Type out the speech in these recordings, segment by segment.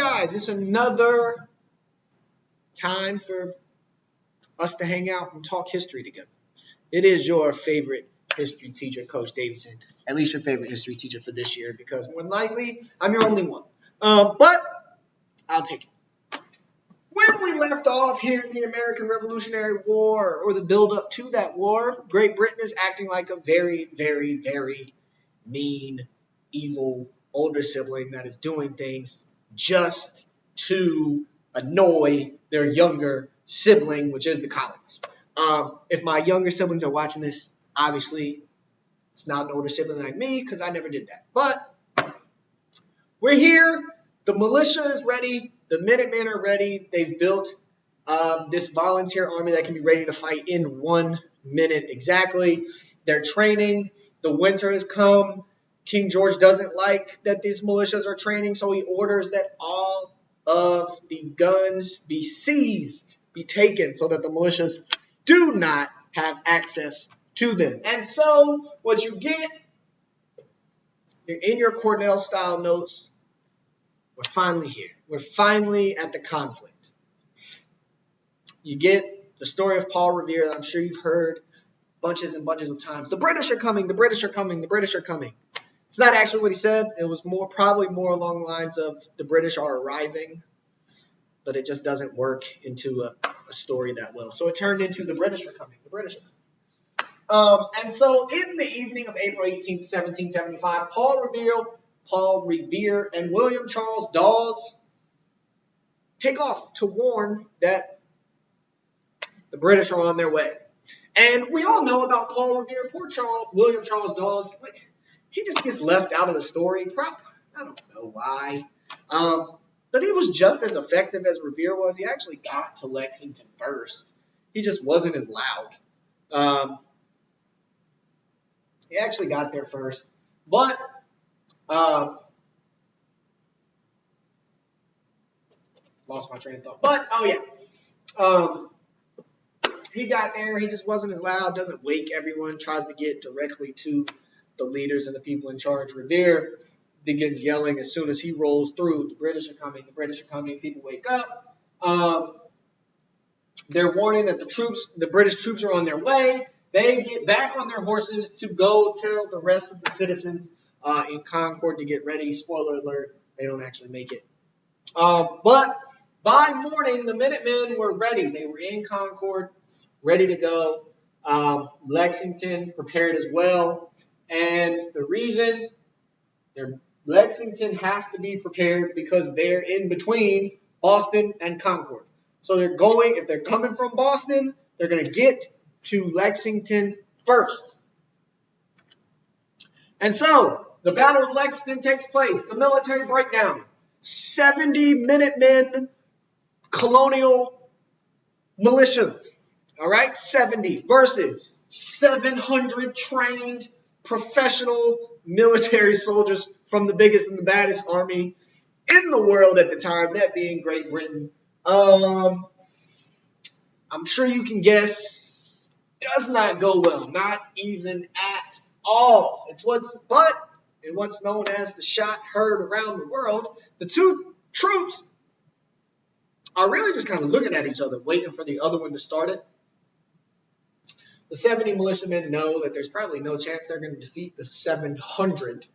guys, it's another time for us to hang out and talk history together. It is your favorite history teacher, Coach Davidson. At least your favorite history teacher for this year, because more than likely, I'm your only one. But I'll take it. When we left off here in the American Revolutionary War, or the build-up to that war, Great Britain is acting like a very, very, very mean, evil older sibling that is doing things just to annoy their younger sibling, which is the colonies. If my younger siblings are watching this, obviously it's not an older sibling like me because I never did that. But we're here. The militia is ready. The Minutemen are ready. They've built this volunteer army that can be ready to fight in 1 minute exactly. They're training. The winter has come. King George doesn't like that these militias are training, so he orders that all of the guns be seized, be taken, so that the militias do not have access to them. And so what you get in your Cornell-style notes, we're finally here. We're finally at the conflict. You get the story of Paul Revere that I'm sure you've heard bunches and bunches of times. The British are coming, the British are coming, the British are coming. It's not actually what he said. It was probably more along the lines of the British are arriving, but it just doesn't work into a story that well. So it turned into the British are coming, the British are coming. And so in the evening of April 18th, 1775, Paul Revere and William Charles Dawes take off to warn that the British are on their way. And we all know about Paul Revere. Poor William Charles Dawes. He just gets left out of the story. I don't know why. But he was just as effective as Revere was. He actually got to Lexington first. He just wasn't as loud. He actually got there first. But lost my train of thought. But, he got there. He just wasn't as loud. Doesn't wake everyone. Tries to get directly to the leaders and the people in charge. Revere begins yelling as soon as he rolls through, the British are coming, the British are coming. People wake up. They're warning that the British troops are on their way. They get back on their horses to go tell the rest of the citizens in Concord to get ready. Spoiler alert, they don't actually make it. But by morning, the Minutemen were ready. They were in Concord, ready to go. Lexington prepared as well. And the reason Lexington has to be prepared because they're in between Boston and Concord. So if they're coming from Boston, they're going to get to Lexington first. And so the Battle of Lexington takes place, the military breakdown. 70 Minutemen colonial militias, all right, 70 versus 700 trained professional military soldiers from the biggest and the baddest army in the world at the time, that being Great Britain. I'm sure you can guess, does not go well, not even at all. It's what's known as the shot heard around the world. The two troops are really just kind of looking at each other, waiting for the other one to start it. The 70 militiamen know that there's probably no chance they're going to defeat the 700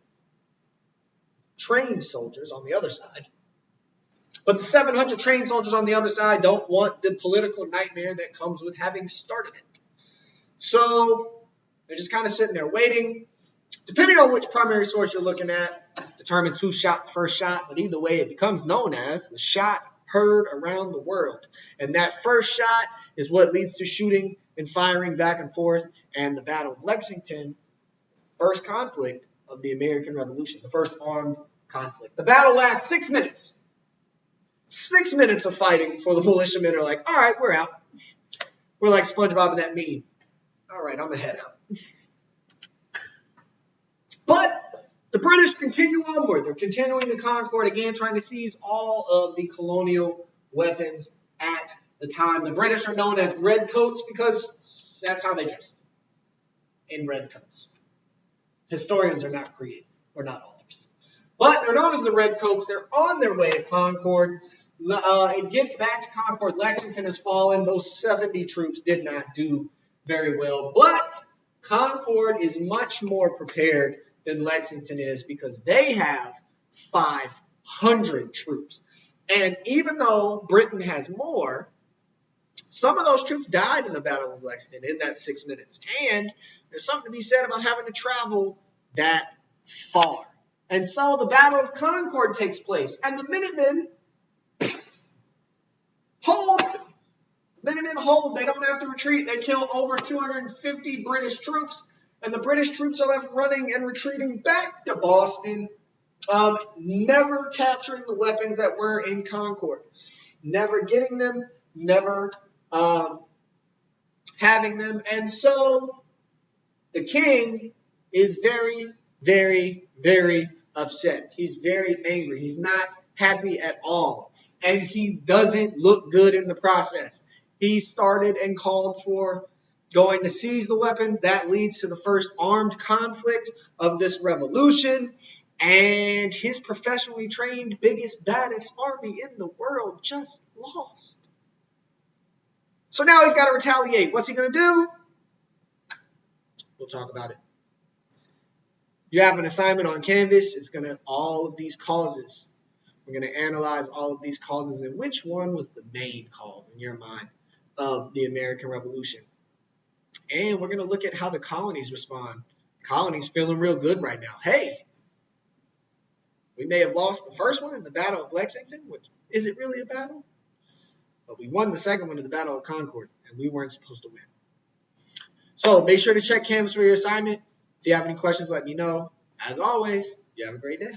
trained soldiers on the other side. But the 700 trained soldiers on the other side don't want the political nightmare that comes with having started it. So they're just kind of sitting there waiting. Depending on which primary source you're looking at, determines who shot the first shot. But either way, it becomes known as the shot heard around the world. And that first shot is what leads to shooting and firing back and forth. And the Battle of Lexington, first conflict of the American Revolution, the first armed conflict. The battle lasts 6 minutes. 6 minutes of fighting before the militiamen are like, all right, we're out. We're like SpongeBob and that meme. All right, I'm going to head out. But the British continue onward. They're continuing the Concord again, trying to seize all of the colonial weapons at the time. The British are known as redcoats because that's how they dress, in red coats. Historians are not creative, or not authors. But they're known as the Redcoats. They're on their way to Concord. It gets back to Concord. Lexington has fallen. Those 70 troops did not do very well. But Concord is much more prepared than Lexington is because they have 500 troops. And even though Britain has more, some of those troops died in the Battle of Lexington in that 6 minutes. And there's something to be said about having to travel that far. And so the Battle of Concord takes place. And the Minutemen hold. Minutemen hold. They don't have to retreat. They kill over 250 British troops. And the British troops are left running and retreating back to Boston, never capturing the weapons that were in Concord. Never getting them, never having them. And so the king is very, very, very upset. He's very angry. He's not happy at all. And he doesn't look good in the process. He started and called for going to seize the weapons. That leads to the first armed conflict of this revolution. And his professionally trained, biggest, baddest army in the world just lost. So now he's got to retaliate. What's he going to do? We'll talk about it. You have an assignment on Canvas. It's going to all of these causes. We're going to analyze all of these causes and which one was the main cause in your mind of the American Revolution. And we're going to look at how the colonies respond. The colonies feeling real good right now. Hey, we may have lost the first one in the Battle of Lexington, which is it really a battle? But we won the second one in the Battle of Concord, and we weren't supposed to win. So make sure to check Canvas for your assignment. If you have any questions, let me know. As always, you have a great day.